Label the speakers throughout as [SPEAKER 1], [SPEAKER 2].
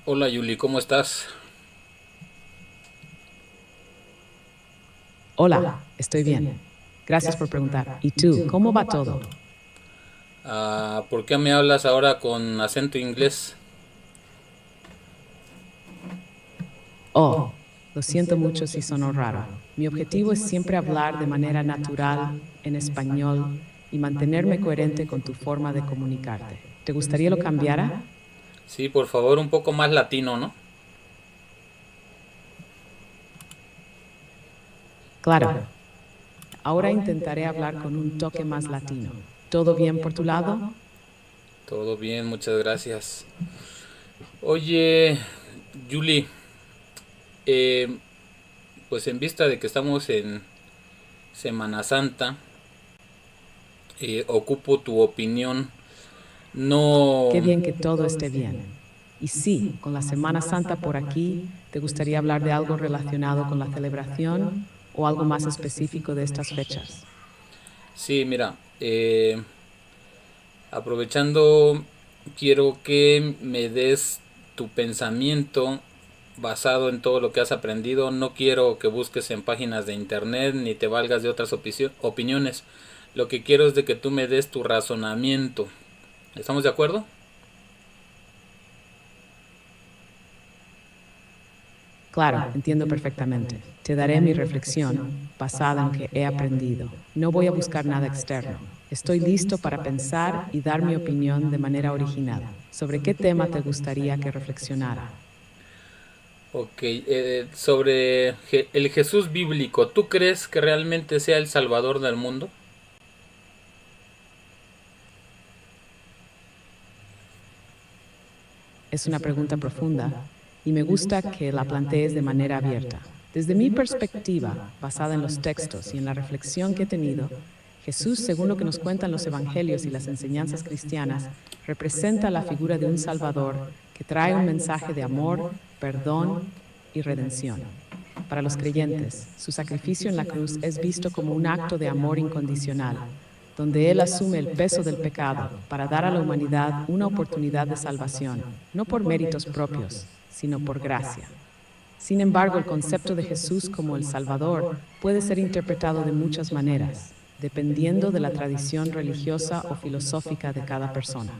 [SPEAKER 1] Hola Yuli, ¿cómo estás?
[SPEAKER 2] Hola, estoy bien. Gracias por preguntar. ¿Y tú, cómo va todo?
[SPEAKER 1] ¿Por qué me hablas ahora con acento inglés?
[SPEAKER 2] Oh, lo siento mucho si sonó raro. Mi objetivo es siempre hablar de manera natural, en español, y mantenerme coherente con tu forma de comunicarte. ¿Te gustaría lo cambiara?
[SPEAKER 1] Sí, por favor, un poco más latino, ¿no?
[SPEAKER 2] Claro. Ahora intentaré hablar con un toque más latino. ¿Todo bien por tu lado?
[SPEAKER 1] Todo bien, muchas gracias. Oye, Yuli, eh, pues en vista de que estamos en Semana Santa, ocupo tu opinión.
[SPEAKER 2] Qué
[SPEAKER 1] No,
[SPEAKER 2] bien que todo esté bien. Y sí, con la Semana Santa por aquí, ¿te gustaría hablar de algo relacionado con la celebración o algo más específico de estas fechas?
[SPEAKER 1] sí, mira, aprovechando, quiero que me des tu pensamiento basado en todo lo que has aprendido. No quiero que busques en páginas de internet ni te valgas de otras opiniones. Lo que quiero es de que tú me des tu razonamiento. ¿Estamos de acuerdo?
[SPEAKER 2] Claro, entiendo perfectamente. Te daré mi reflexión basada en lo que he aprendido. No voy a buscar nada externo. Estoy listo para pensar y dar mi opinión de manera original. ¿Sobre qué tema te gustaría que reflexionara?
[SPEAKER 1] Ok, sobre el Jesús bíblico, ¿tú crees que realmente sea el Salvador del mundo?
[SPEAKER 2] Es una pregunta profunda y me gusta que la plantees de manera abierta. Desde mi perspectiva, basada en los textos y en la reflexión que he tenido, Jesús, según lo que nos cuentan los evangelios y las enseñanzas cristianas, representa la figura de un Salvador que trae un mensaje de amor, perdón y redención. Para los creyentes, su sacrificio en la cruz es visto como un acto de amor incondicional, donde Él asume el peso del pecado para dar a la humanidad una oportunidad de salvación, no por méritos propios, sino por gracia. Sin embargo, el concepto de Jesús como el Salvador puede ser interpretado de muchas maneras, dependiendo de la tradición religiosa o filosófica de cada persona.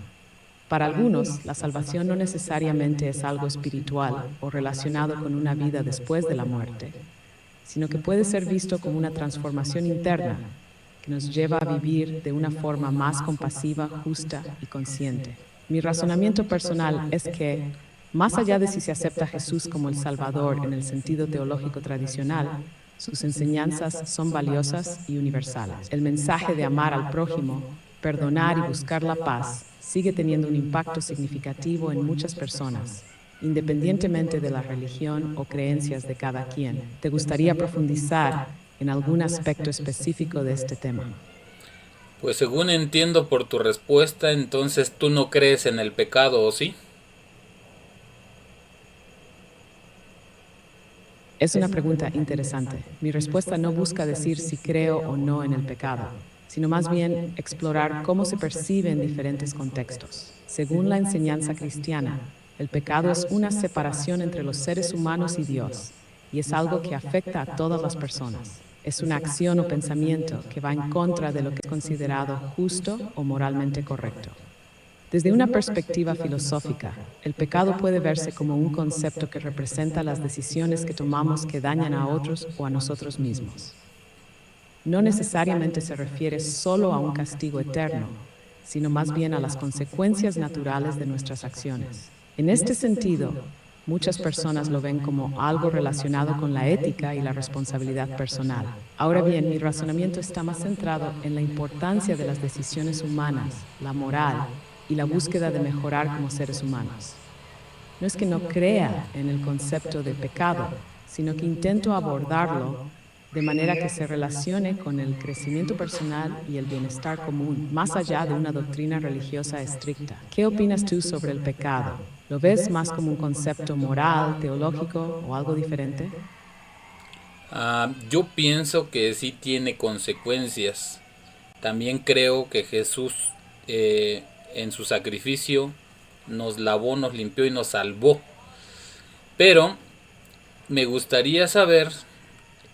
[SPEAKER 2] Para algunos, la salvación no necesariamente es algo espiritual o relacionado con una vida después de la muerte, sino que puede ser visto como una transformación interna que nos lleva a vivir de una forma más compasiva, justa y consciente. Mi razonamiento personal es que, más allá de si se acepta a Jesús como el Salvador en el sentido teológico tradicional, sus enseñanzas son valiosas y universales. El mensaje de amar al prójimo, perdonar y buscar la paz sigue teniendo un impacto significativo en muchas personas, independientemente de la religión o creencias de cada quien. ¿Te gustaría profundizar en algún aspecto específico de este tema?
[SPEAKER 1] Pues según entiendo por tu respuesta, entonces tú no crees en el pecado, ¿o sí?
[SPEAKER 2] Es una pregunta interesante. Mi respuesta no busca decir si creo o no en el pecado, sino más bien explorar cómo se percibe en diferentes contextos. Según la enseñanza cristiana, el pecado es una separación entre los seres humanos y Dios, y es algo que afecta a todas las personas. Es una acción o pensamiento que va en contra de lo que es considerado justo o moralmente correcto. Desde una perspectiva filosófica, el pecado puede verse como un concepto que representa las decisiones que tomamos que dañan a otros o a nosotros mismos. No necesariamente se refiere solo a un castigo eterno, sino más bien a las consecuencias naturales de nuestras acciones. En este sentido, muchas personas lo ven como algo relacionado con la ética y la responsabilidad personal. Ahora bien, mi razonamiento está más centrado en la importancia de las decisiones humanas, la moral y la búsqueda de mejorar como seres humanos. No es que no crea en el concepto de pecado, sino que intento abordarlo de manera que se relacione con el crecimiento personal y el bienestar común, más allá de una doctrina religiosa estricta. ¿Qué opinas tú sobre el pecado? ¿Lo ves más como un concepto moral, teológico o algo diferente?
[SPEAKER 1] Yo pienso que sí tiene consecuencias. También creo que Jesús en su sacrificio nos lavó, nos limpió y nos salvó. Pero me gustaría saber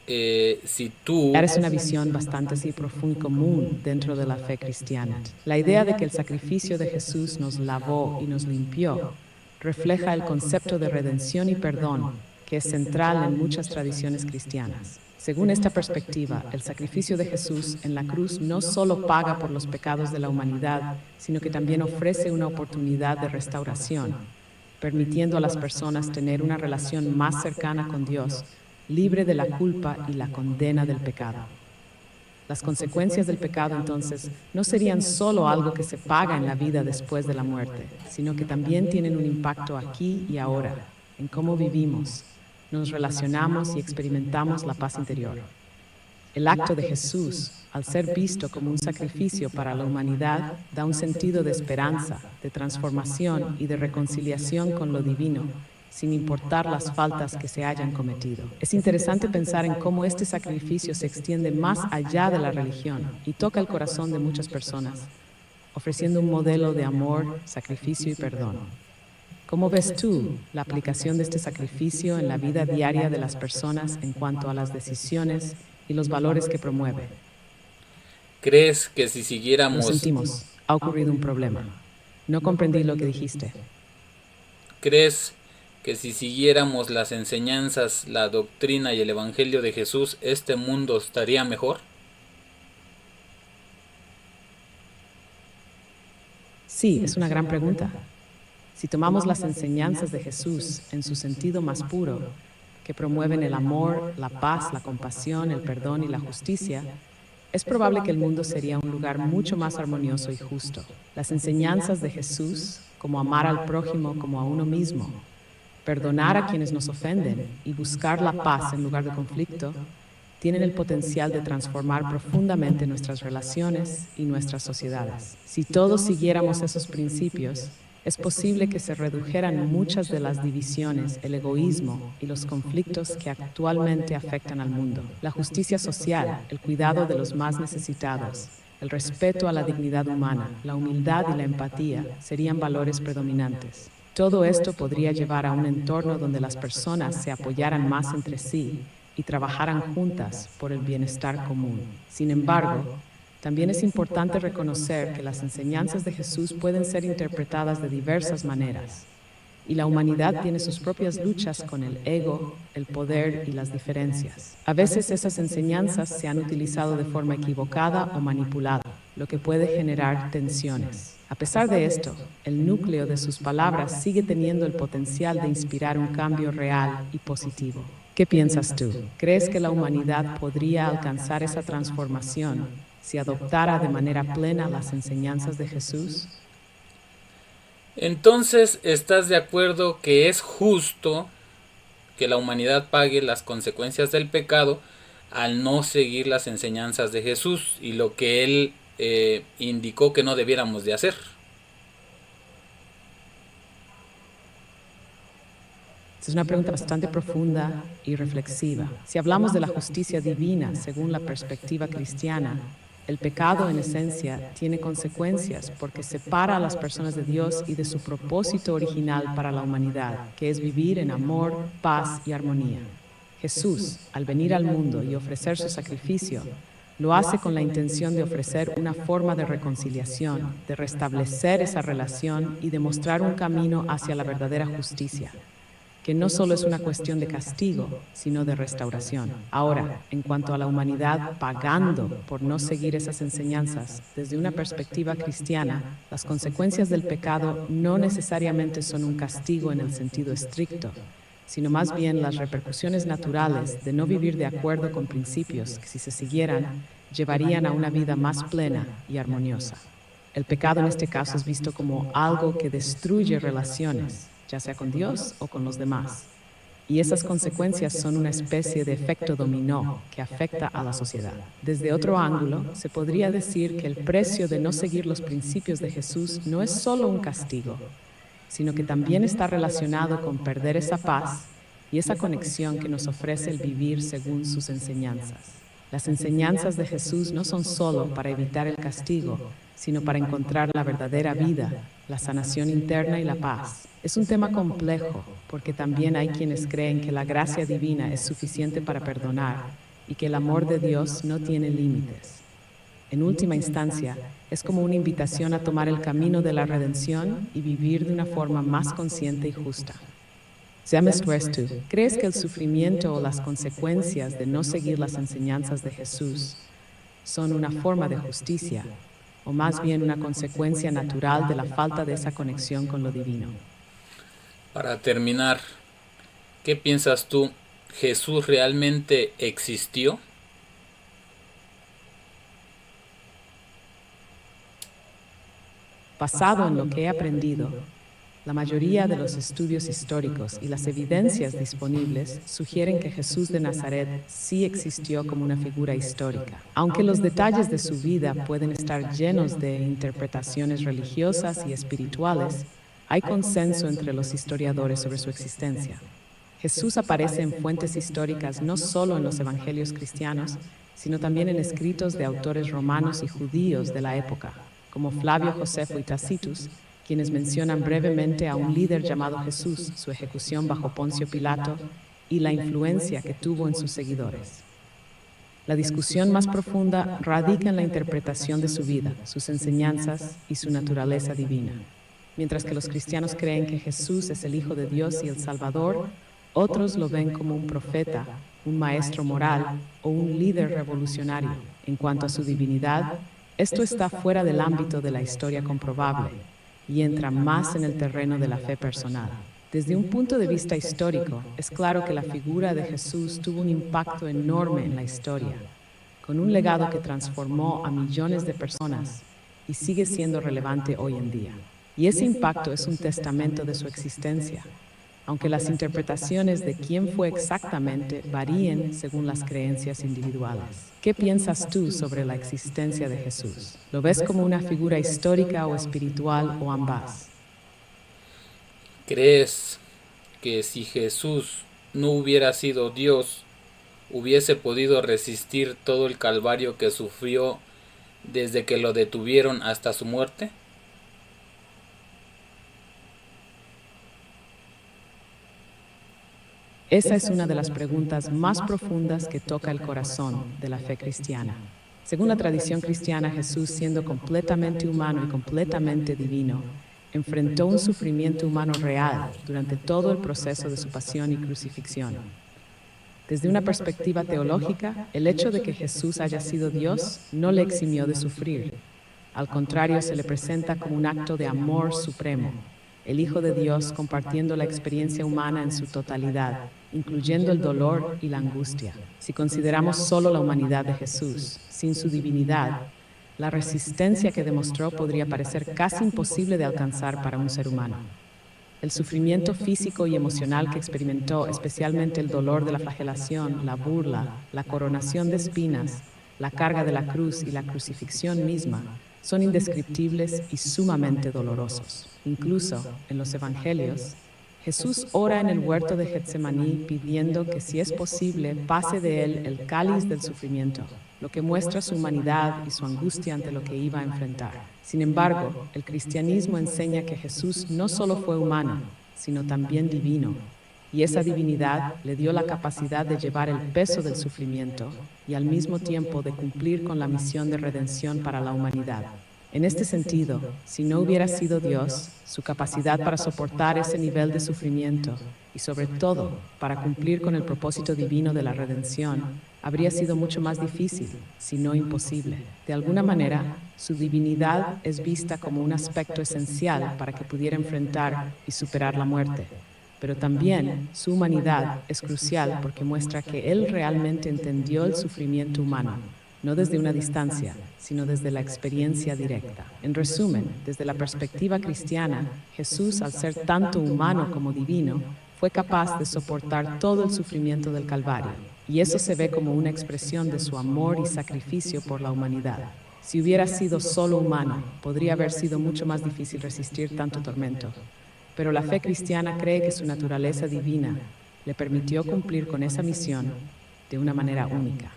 [SPEAKER 1] si tú...
[SPEAKER 2] Es una visión bastante así profunda y común dentro de la fe cristiana. La idea de que el sacrificio de Jesús nos lavó y nos limpió refleja el concepto de redención y perdón que es central en muchas tradiciones cristianas. Según esta perspectiva, el sacrificio de Jesús en la cruz no solo paga por los pecados de la humanidad, sino que también ofrece una oportunidad de restauración, permitiendo a las personas tener una relación más cercana con Dios, libre de la culpa y la condena del pecado. Las consecuencias del pecado, entonces, no serían solo algo que se paga en la vida después de la muerte, sino que también tienen un impacto aquí y ahora, en cómo vivimos, nos relacionamos y experimentamos la paz interior. El acto de Jesús, al ser visto como un sacrificio para la humanidad, da un sentido de esperanza, de transformación y de reconciliación con lo divino, sin importar las faltas que se hayan cometido. Es interesante pensar en cómo este sacrificio se extiende más allá de la religión y toca el corazón de muchas personas, ofreciendo un modelo de amor, sacrificio y perdón. ¿Cómo ves tú la aplicación de este sacrificio en la vida diaria de las personas en cuanto a las decisiones y los valores que promueve?
[SPEAKER 1] ¿Crees que si
[SPEAKER 2] Lo
[SPEAKER 1] siguiéramos...
[SPEAKER 2] sentimos, ha ocurrido un problema. No comprendí lo que dijiste.
[SPEAKER 1] ¿Crees que si siguiéramos las enseñanzas, la doctrina y el evangelio de Jesús, este mundo estaría mejor?
[SPEAKER 2] Sí, es una gran pregunta. Si tomamos las enseñanzas de Jesús en su sentido más puro, que promueven el amor, la paz, la compasión, el perdón y la justicia, es probable que el mundo sería un lugar mucho más armonioso y justo. Las enseñanzas de Jesús, como amar al prójimo como a uno mismo, perdonar a quienes nos ofenden y buscar la paz en lugar de conflicto, tienen el potencial de transformar profundamente nuestras relaciones y nuestras sociedades. Si todos siguiéramos esos principios, es posible que se redujeran muchas de las divisiones, el egoísmo y los conflictos que actualmente afectan al mundo. La justicia social, el cuidado de los más necesitados, el respeto a la dignidad humana, la humildad y la empatía serían valores predominantes. Todo esto podría llevar a un entorno donde las personas se apoyaran más entre sí y trabajaran juntas por el bienestar común. Sin embargo, también es importante reconocer que las enseñanzas de Jesús pueden ser interpretadas de diversas maneras, y la humanidad tiene sus propias luchas con el ego, el poder y las diferencias. A veces esas enseñanzas se han utilizado de forma equivocada o manipulada, lo que puede generar tensiones. A pesar de esto, el núcleo de sus palabras sigue teniendo el potencial de inspirar un cambio real y positivo. ¿Qué piensas tú? ¿Crees que la humanidad podría alcanzar esa transformación si adoptara de manera plena las enseñanzas de Jesús?
[SPEAKER 1] Entonces, ¿estás de acuerdo que es justo que la humanidad pague las consecuencias del pecado al no seguir las enseñanzas de Jesús y lo que él indicó que no debiéramos de hacer?
[SPEAKER 2] Es una pregunta bastante profunda y reflexiva. Si hablamos de la justicia divina según la perspectiva cristiana, el pecado en esencia tiene consecuencias porque separa a las personas de Dios y de su propósito original para la humanidad, que es vivir en amor, paz y armonía. Jesús, al venir al mundo y ofrecer su sacrificio, lo hace con la intención de ofrecer una forma de reconciliación, de restablecer esa relación y de mostrar un camino hacia la verdadera justicia, que no solo es una cuestión de castigo, sino de restauración. Ahora, en cuanto a la humanidad pagando por no seguir esas enseñanzas, desde una perspectiva cristiana, las consecuencias del pecado no necesariamente son un castigo en el sentido estricto, sino más bien las repercusiones naturales de no vivir de acuerdo con principios que, si se siguieran, llevarían a una vida más plena y armoniosa. El pecado en este caso es visto como algo que destruye relaciones, ya sea con Dios o con los demás. Y esas consecuencias son una especie de efecto dominó que afecta a la sociedad. Desde otro ángulo, se podría decir que el precio de no seguir los principios de Jesús no es solo un castigo, sino que también está relacionado con perder esa paz y esa conexión que nos ofrece el vivir según sus enseñanzas. Las enseñanzas de Jesús no son solo para evitar el castigo, sino para encontrar la verdadera vida, la sanación interna y la paz. Es un tema complejo, porque también hay quienes creen que la gracia divina es suficiente para perdonar y que el amor de Dios no tiene límites. En última instancia, es como una invitación a tomar el camino de la redención y vivir de una forma más consciente y justa. Zamiast tú, ¿crees que el sufrimiento o las consecuencias de no seguir las enseñanzas de Jesús son una forma de justicia, o más bien una consecuencia natural de la falta de esa conexión con lo divino?
[SPEAKER 1] Para terminar, ¿qué piensas tú? ¿Jesús realmente existió?
[SPEAKER 2] Basado en lo que he aprendido, la mayoría de los estudios históricos y las evidencias disponibles sugieren que Jesús de Nazaret sí existió como una figura histórica. Aunque los detalles de su vida pueden estar llenos de interpretaciones religiosas y espirituales, hay consenso entre los historiadores sobre su existencia. Jesús aparece en fuentes históricas no solo en los evangelios cristianos, sino también en escritos de autores romanos y judíos de la época, como Flavio Josefo y Tacitus, quienes mencionan brevemente a un líder llamado Jesús, su ejecución bajo Poncio Pilato y la influencia que tuvo en sus seguidores. La discusión más profunda radica en la interpretación de su vida, sus enseñanzas y su naturaleza divina. Mientras que los cristianos creen que Jesús es el Hijo de Dios y el Salvador, otros lo ven como un profeta, un maestro moral o un líder revolucionario. En cuanto a su divinidad, esto está fuera del ámbito de la historia comprobable y entra más en el terreno de la fe personal. Desde un punto de vista histórico, es claro que la figura de Jesús tuvo un impacto enorme en la historia, con un legado que transformó a millones de personas y sigue siendo relevante hoy en día. Y ese impacto es un testamento de su existencia, aunque las interpretaciones de quién fue exactamente varíen según las creencias individuales. ¿Qué piensas tú sobre la existencia de Jesús? ¿Lo ves como una figura histórica o espiritual o ambas?
[SPEAKER 1] ¿Crees que si Jesús no hubiera sido Dios, hubiese podido resistir todo el calvario que sufrió desde que lo detuvieron hasta su muerte?
[SPEAKER 2] Esa es una de las preguntas más profundas que toca el corazón de la fe cristiana. Según la tradición cristiana, Jesús, siendo completamente humano y completamente divino, enfrentó un sufrimiento humano real durante todo el proceso de su pasión y crucifixión. Desde una perspectiva teológica, el hecho de que Jesús haya sido Dios no le eximió de sufrir. Al contrario, se le presenta como un acto de amor supremo, el Hijo de Dios compartiendo la experiencia humana en su totalidad, incluyendo el dolor y la angustia. Si consideramos solo la humanidad de Jesús, sin su divinidad, la resistencia que demostró podría parecer casi imposible de alcanzar para un ser humano. El sufrimiento físico y emocional que experimentó, especialmente el dolor de la flagelación, la burla, la coronación de espinas, la carga de la cruz y la crucifixión misma, son indescriptibles y sumamente dolorosos. Incluso en los evangelios, Jesús ora en el huerto de Getsemaní pidiendo que, si es posible, pase de él el cáliz del sufrimiento, lo que muestra su humanidad y su angustia ante lo que iba a enfrentar. Sin embargo, el cristianismo enseña que Jesús no solo fue humano, sino también divino, y esa divinidad le dio la capacidad de llevar el peso del sufrimiento y al mismo tiempo de cumplir con la misión de redención para la humanidad. En este sentido, si no hubiera sido Dios, su capacidad para soportar ese nivel de sufrimiento y sobre todo para cumplir con el propósito divino de la redención, habría sido mucho más difícil, si no imposible. De alguna manera, su divinidad es vista como un aspecto esencial para que pudiera enfrentar y superar la muerte. Pero también su humanidad es crucial porque muestra que Él realmente entendió el sufrimiento humano, no desde una distancia, sino desde la experiencia directa. En resumen, desde la perspectiva cristiana, Jesús, al ser tanto humano como divino, fue capaz de soportar todo el sufrimiento del Calvario, y eso se ve como una expresión de su amor y sacrificio por la humanidad. Si hubiera sido solo humano, podría haber sido mucho más difícil resistir tanto tormento. Pero la fe cristiana cree que su naturaleza divina le permitió cumplir con esa misión de una manera única.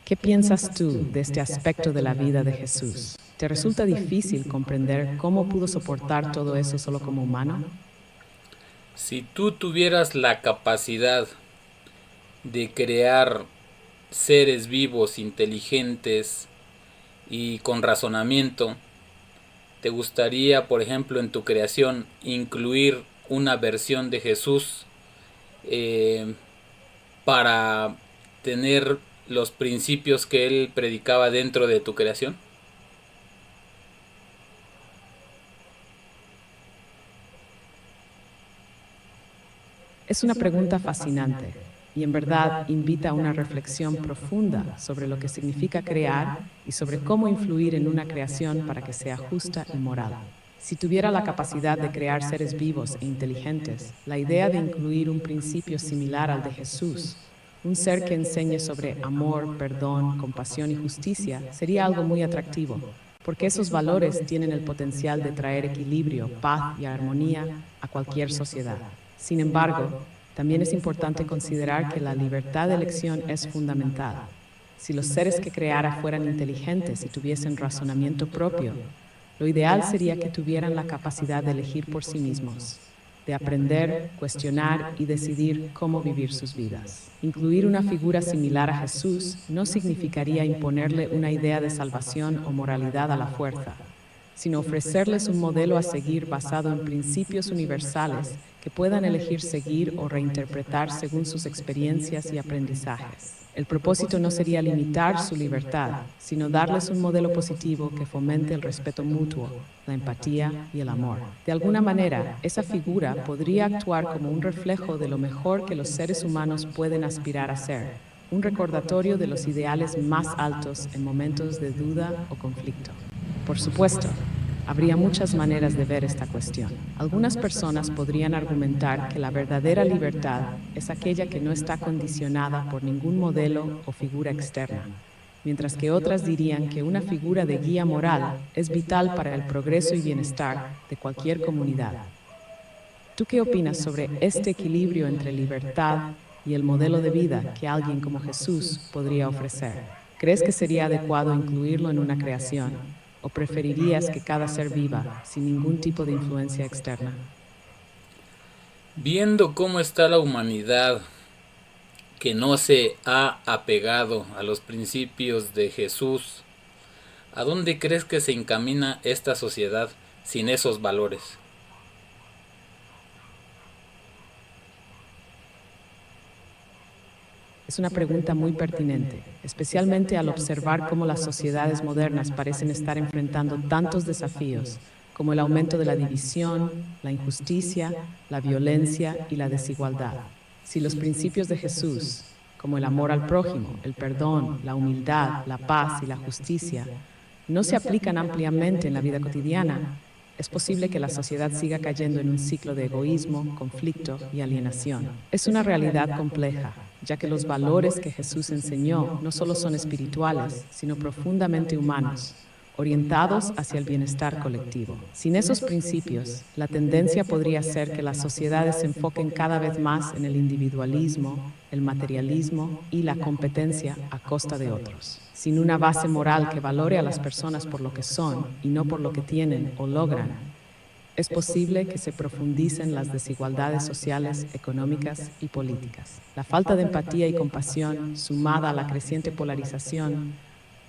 [SPEAKER 2] ¿Qué piensas tú de este aspecto de la vida de Jesús? ¿Te resulta difícil comprender cómo pudo soportar todo eso solo como humano?
[SPEAKER 1] Si tú tuvieras la capacidad de crear seres vivos, inteligentes y con razonamiento, ¿te gustaría, por ejemplo, en tu creación incluir una versión de Jesús eh, para tener los principios que él predicaba dentro de tu creación?
[SPEAKER 2] Es una pregunta fascinante y en verdad invita a una reflexión profunda sobre lo que significa crear y sobre cómo influir en una creación para que sea justa y moral. Si tuviera la capacidad de crear seres vivos e inteligentes, la idea de incluir un principio similar al de Jesús, un ser que enseñe sobre amor, perdón, compasión y justicia, sería algo muy atractivo, porque esos valores tienen el potencial de traer equilibrio, paz y armonía a cualquier sociedad. Sin embargo, también es importante considerar que la libertad de elección es fundamental. Si los seres que creara fueran inteligentes y tuviesen razonamiento propio, lo ideal sería que tuvieran la capacidad de elegir por sí mismos, de aprender, cuestionar y decidir cómo vivir sus vidas. Incluir una figura similar a Jesús no significaría imponerle una idea de salvación o moralidad a la fuerza, sino ofrecerles un modelo a seguir basado en principios universales que puedan elegir seguir o reinterpretar según sus experiencias y aprendizajes. El propósito no sería limitar su libertad, sino darles un modelo positivo que fomente el respeto mutuo, la empatía y el amor. De alguna manera, esa figura podría actuar como un reflejo de lo mejor que los seres humanos pueden aspirar a ser, un recordatorio de los ideales más altos en momentos de duda o conflicto. Por supuesto, habría muchas maneras de ver esta cuestión. Algunas personas podrían argumentar que la verdadera libertad es aquella que no está condicionada por ningún modelo o figura externa, mientras que otras dirían que una figura de guía moral es vital para el progreso y bienestar de cualquier comunidad. ¿Tú qué opinas sobre este equilibrio entre libertad y el modelo de vida que alguien como Jesús podría ofrecer? ¿Crees que sería adecuado incluirlo en una creación o preferirías que cada ser viva sin ningún tipo de influencia externa?
[SPEAKER 1] Viendo cómo está la humanidad que no se ha apegado a los principios de Jesús, ¿a dónde crees que se encamina esta sociedad sin esos valores?
[SPEAKER 2] Es una pregunta muy pertinente, especialmente al observar cómo las sociedades modernas parecen estar enfrentando tantos desafíos, como el aumento de la división, la injusticia, la violencia y la desigualdad. Si los principios de Jesús, como el amor al prójimo, el perdón, la humildad, la paz y la justicia, no se aplican ampliamente en la vida cotidiana, es posible que la sociedad siga cayendo en un ciclo de egoísmo, conflicto y alienación. Es una realidad compleja, ya que los valores que Jesús enseñó no solo son espirituales, sino profundamente humanos, orientados hacia el bienestar colectivo. Sin esos principios, la tendencia podría ser que las sociedades se enfoquen cada vez más en el individualismo, el materialismo y la competencia a costa de otros. Sin una base moral que valore a las personas por lo que son y no por lo que tienen o logran, es posible que se profundicen las desigualdades sociales, económicas y políticas. La falta de empatía y compasión, sumada a la creciente polarización,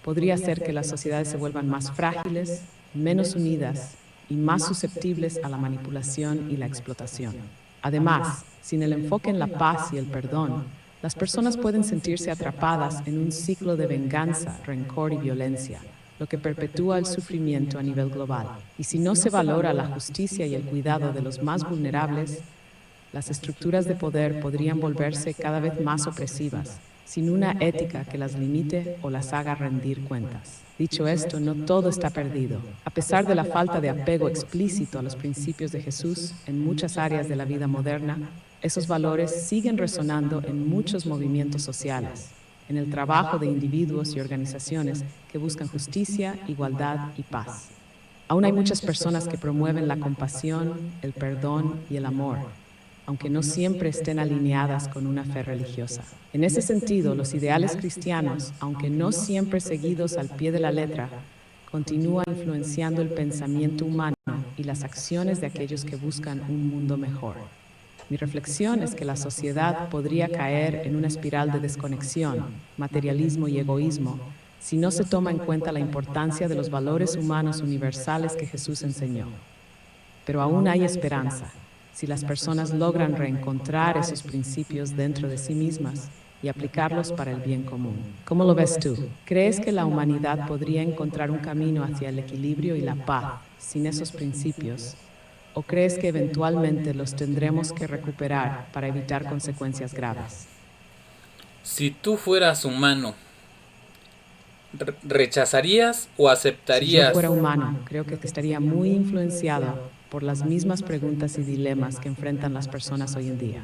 [SPEAKER 2] podría hacer que las sociedades se vuelvan más frágiles, menos unidas y más susceptibles a la manipulación y la explotación. Además, sin el enfoque en la paz y el perdón, las personas pueden sentirse atrapadas en un ciclo de venganza, rencor y violencia, lo que perpetúa el sufrimiento a nivel global. Y si no se valora la justicia y el cuidado de los más vulnerables, las estructuras de poder podrían volverse cada vez más opresivas, sin una ética que las limite o las haga rendir cuentas. Dicho esto, no todo está perdido. A pesar de la falta de apego explícito a los principios de Jesús en muchas áreas de la vida moderna, esos valores siguen resonando en muchos movimientos sociales, en el trabajo de individuos y organizaciones que buscan justicia, igualdad y paz. Aún hay muchas personas que promueven la compasión, el perdón y el amor, aunque no siempre estén alineadas con una fe religiosa. En ese sentido, los ideales cristianos, aunque no siempre seguidos al pie de la letra, continúa influenciando el pensamiento humano y las acciones de aquellos que buscan un mundo mejor. Mi reflexión es que la sociedad podría caer en una espiral de desconexión, materialismo y egoísmo si no se toma en cuenta la importancia de los valores humanos universales que Jesús enseñó. Pero aún hay esperanza si las personas logran reencontrar esos principios dentro de sí mismas y aplicarlos para el bien común. ¿Cómo lo ves tú? ¿Crees que la humanidad podría encontrar un camino hacia el equilibrio y la paz sin esos principios? ¿O crees que eventualmente los tendremos que recuperar para evitar consecuencias graves?
[SPEAKER 1] Si tú fueras humano, ¿rechazarías o
[SPEAKER 2] Si yo
[SPEAKER 1] aceptarías?
[SPEAKER 2] fuera humano, creo que estaría muy influenciado por las mismas preguntas y dilemas que enfrentan las personas hoy en día.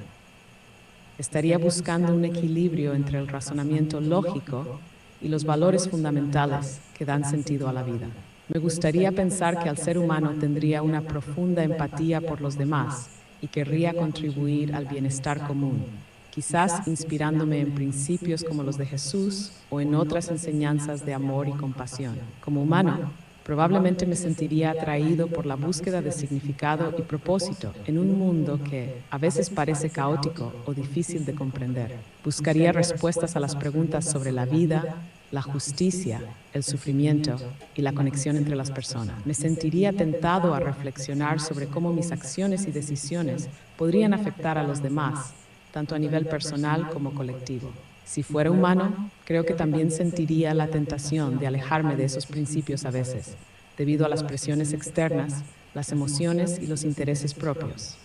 [SPEAKER 2] Estaría buscando un equilibrio entre el razonamiento lógico y los valores fundamentales que dan sentido a la vida. Me gustaría pensar que al ser humano tendría una profunda empatía por los demás y querría contribuir al bienestar común, quizás inspirándome en principios como los de Jesús o en otras enseñanzas de amor y compasión. Como humano, probablemente me sentiría atraído por la búsqueda de significado y propósito en un mundo que a veces parece caótico o difícil de comprender. Buscaría respuestas a las preguntas sobre la vida, la justicia, el sufrimiento y la conexión entre las personas. Me sentiría tentado a reflexionar sobre cómo mis acciones y decisiones podrían afectar a los demás, tanto a nivel personal como colectivo. Si fuera humano, creo que también sentiría la tentación de alejarme de esos principios a veces, debido a las presiones externas, las emociones y los intereses propios.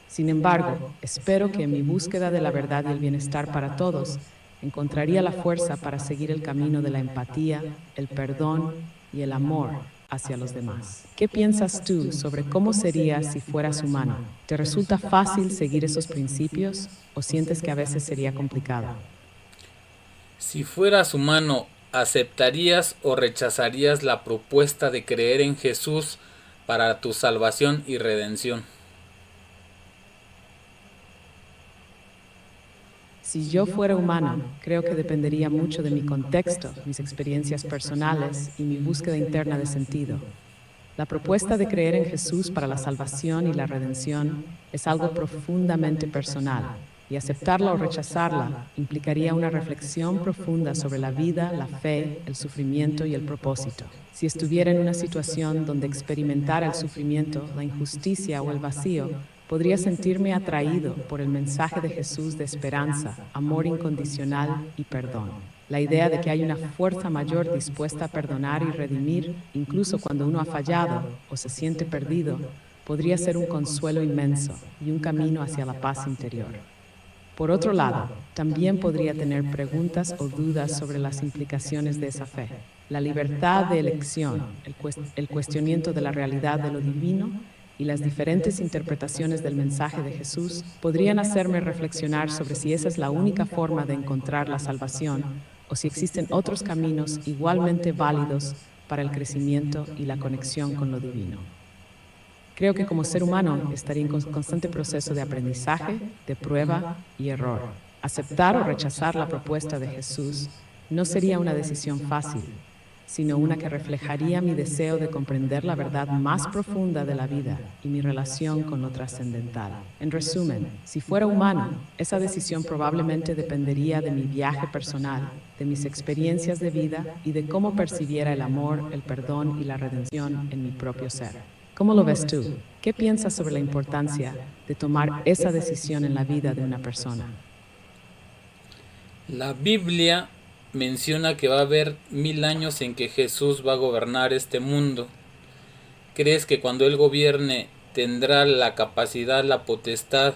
[SPEAKER 2] Sin embargo, espero que en mi búsqueda de la verdad y el bienestar para todos, encontraría la fuerza para seguir el camino de la empatía, el perdón y el amor hacia los demás. ¿Qué piensas tú sobre cómo serías si fueras humano? ¿Te resulta fácil seguir esos principios o sientes que a veces sería complicado?
[SPEAKER 1] Si fueras humano, ¿aceptarías o rechazarías la propuesta de creer en Jesús para tu salvación y redención?
[SPEAKER 2] Si yo fuera humano, creo que dependería mucho de mi contexto, mis experiencias personales y mi búsqueda interna de sentido. La propuesta de creer en Jesús para la salvación y la redención es algo profundamente personal, y aceptarla o rechazarla implicaría una reflexión profunda sobre la vida, la fe, el sufrimiento y el propósito. Si estuviera en una situación donde experimentara el sufrimiento, la injusticia o el vacío, podría sentirme atraído por el mensaje de Jesús de esperanza, amor incondicional y perdón. La idea de que hay una fuerza mayor dispuesta a perdonar y redimir, incluso cuando uno ha fallado o se siente perdido, podría ser un consuelo inmenso y un camino hacia la paz interior. Por otro lado, también podría tener preguntas o dudas sobre las implicaciones de esa fe. La libertad de elección, el cuestionamiento de la realidad de lo divino y las diferentes interpretaciones del mensaje de Jesús podrían hacerme reflexionar sobre si esa es la única forma de encontrar la salvación o si existen otros caminos igualmente válidos para el crecimiento y la conexión con lo divino. Creo que como ser humano estaría en constante proceso de aprendizaje, de prueba y error. Aceptar o rechazar la propuesta de Jesús no sería una decisión fácil, sino una que reflejaría mi deseo de comprender la verdad más profunda de la vida y mi relación con lo trascendental. En resumen, si fuera humano, esa decisión probablemente dependería de mi viaje personal, de mis experiencias de vida y de cómo percibiera el amor, el perdón y la redención en mi propio ser. ¿Cómo lo ves tú? ¿Qué piensas sobre la importancia de tomar esa decisión en la vida de una persona?
[SPEAKER 1] La Biblia menciona que va a haber 1000 años en que Jesús va a gobernar este mundo. ¿Crees que cuando Él gobierne tendrá la capacidad, la potestad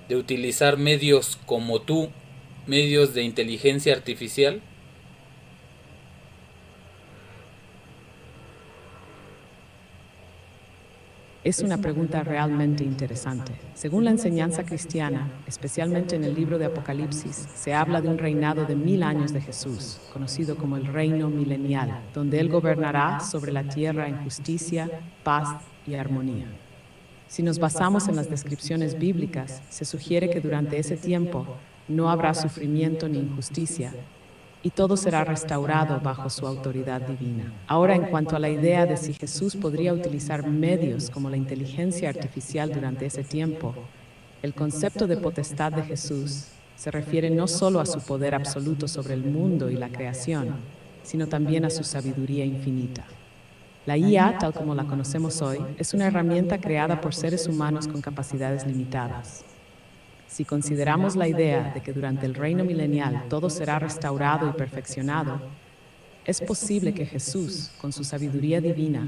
[SPEAKER 1] de utilizar medios como tú, medios de inteligencia artificial?
[SPEAKER 2] Es una pregunta realmente interesante. Según la enseñanza cristiana, especialmente en el libro de Apocalipsis, se habla de un reinado de 1000 años de Jesús, conocido como el reino milenial, donde Él gobernará sobre la tierra en justicia, paz y armonía. Si nos basamos en las descripciones bíblicas, se sugiere que durante ese tiempo no habrá sufrimiento ni injusticia, y todo será restaurado bajo su autoridad divina. Ahora, en cuanto a la idea de si Jesús podría utilizar medios como la inteligencia artificial durante ese tiempo, el concepto de potestad de Jesús se refiere no solo a su poder absoluto sobre el mundo y la creación, sino también a su sabiduría infinita. La IA, tal como la conocemos hoy, es una herramienta creada por seres humanos con capacidades limitadas. Si consideramos la idea de que durante el reino milenial todo será restaurado y perfeccionado, es posible que Jesús, con su sabiduría divina,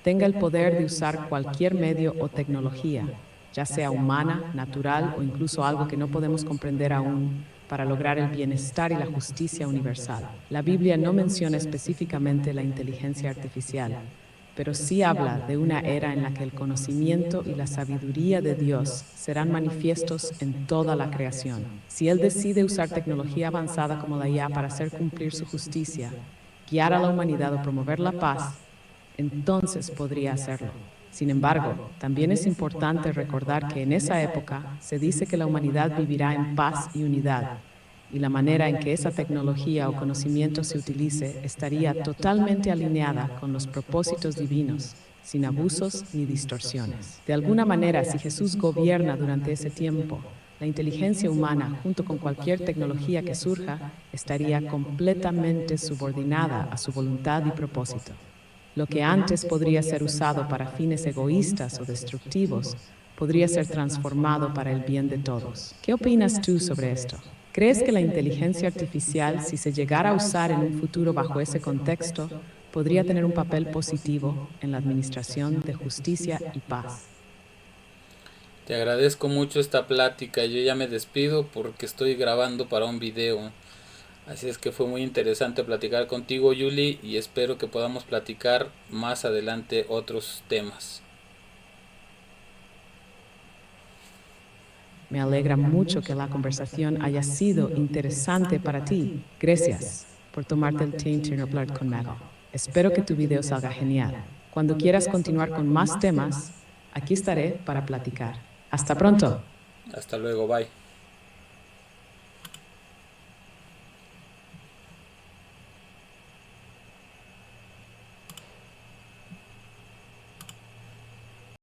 [SPEAKER 2] tenga el poder de usar cualquier medio o tecnología, ya sea humana, natural o incluso algo que no podemos comprender aún, para lograr el bienestar y la justicia universal. La Biblia no menciona específicamente la inteligencia artificial, pero sí habla de una era en la que el conocimiento y la sabiduría de Dios serán manifiestos en toda la creación. Si Él decide usar tecnología avanzada como la IA para hacer cumplir su justicia, guiar a la humanidad o promover la paz, entonces podría hacerlo. Sin embargo, también es importante recordar que en esa época se dice que la humanidad vivirá en paz y unidad, y la manera en que esa tecnología o conocimiento se utilice estaría totalmente alineada con los propósitos divinos, sin abusos ni distorsiones. De alguna manera, si Jesús gobierna durante ese tiempo, la inteligencia humana, junto con cualquier tecnología que surja, estaría completamente subordinada a su voluntad y propósito. Lo que antes podría ser usado para fines egoístas o destructivos, podría ser transformado para el bien de todos. ¿Qué opinas tú sobre esto? ¿Crees que la inteligencia artificial, si se llegara a usar en un futuro bajo ese contexto, podría tener un papel positivo en la administración de justicia y paz?
[SPEAKER 1] Te agradezco mucho esta plática. Yo ya me despido porque estoy grabando para un video. Así es que fue muy interesante platicar contigo, Yuli, y espero que podamos platicar más adelante otros temas.
[SPEAKER 2] Me alegra mucho que la conversación haya sido interesante para ti. Gracias por tomarte el tiempo de hablar conmigo. Espero que tu video salga genial. Cuando quieras continuar con más temas, aquí estaré para platicar. Hasta pronto.
[SPEAKER 1] Hasta luego, bye.